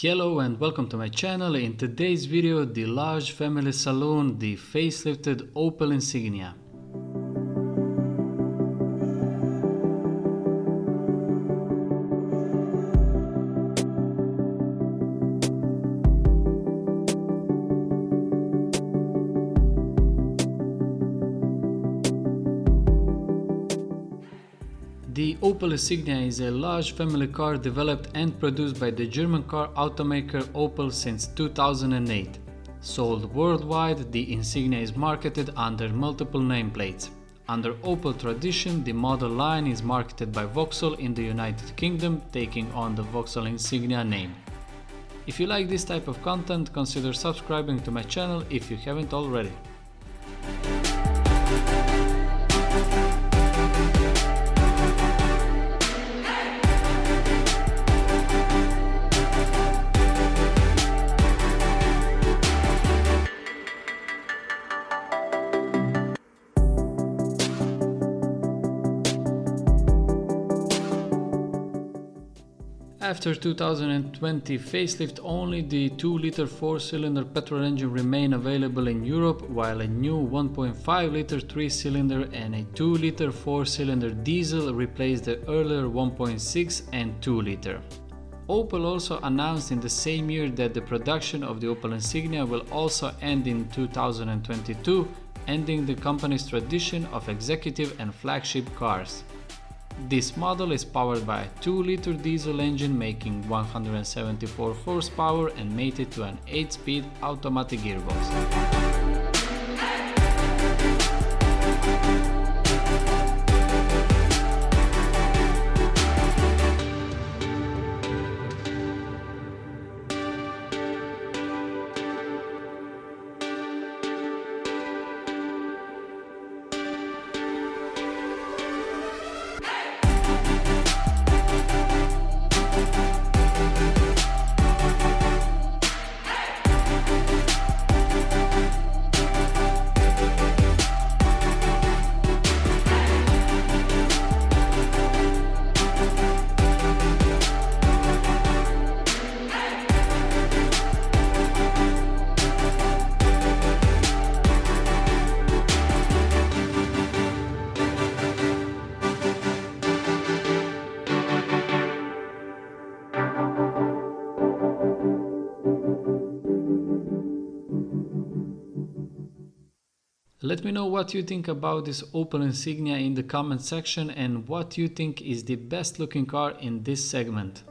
Hello and welcome to my channel. In today's video, the large family saloon, the facelifted Opel Insignia. The Opel Insignia is a large family car developed and produced by the German car automaker Opel since 2008. Sold worldwide, the Insignia is marketed under multiple nameplates. Under Opel tradition, the model line is marketed by Vauxhall in the United Kingdom, taking on the Vauxhall Insignia name. If you like this type of content, consider subscribing to my channel if you haven't already. After 2020 facelift, only the 2-liter 4-cylinder petrol engine remain available in Europe, while a new 1.5-liter 3-cylinder and a 2-liter 4-cylinder diesel replaced the earlier 1.6 and 2-liter. Opel also announced in the same year that the production of the Opel Insignia will also end in 2022, ending the company's tradition of executive and flagship cars. This model is powered by a 2-liter diesel engine making 174 horsepower and mated to an 8-speed automatic gearbox. Let me know what you think about this Opel Insignia in the comment section and what you think is the best looking car in this segment.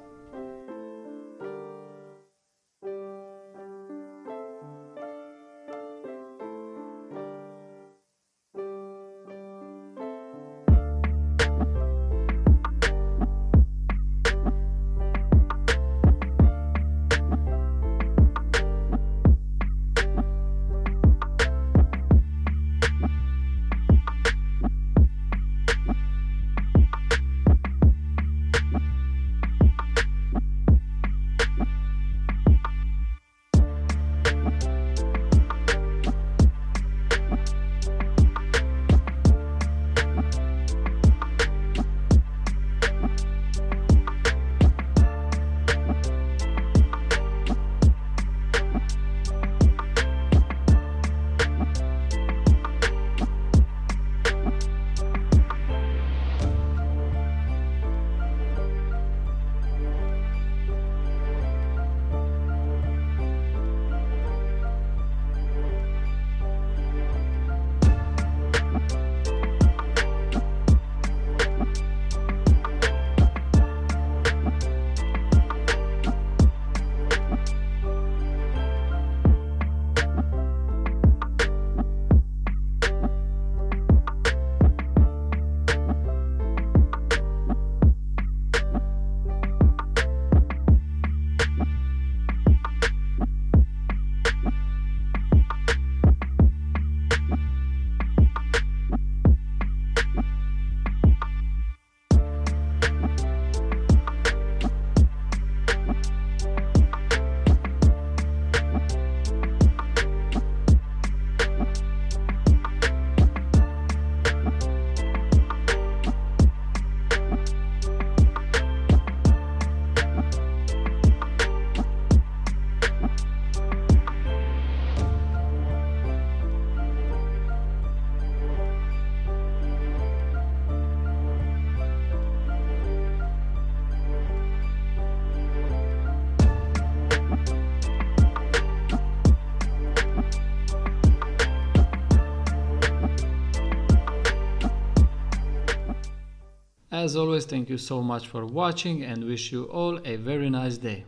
As always, thank you so much for watching and wish you all a very nice day.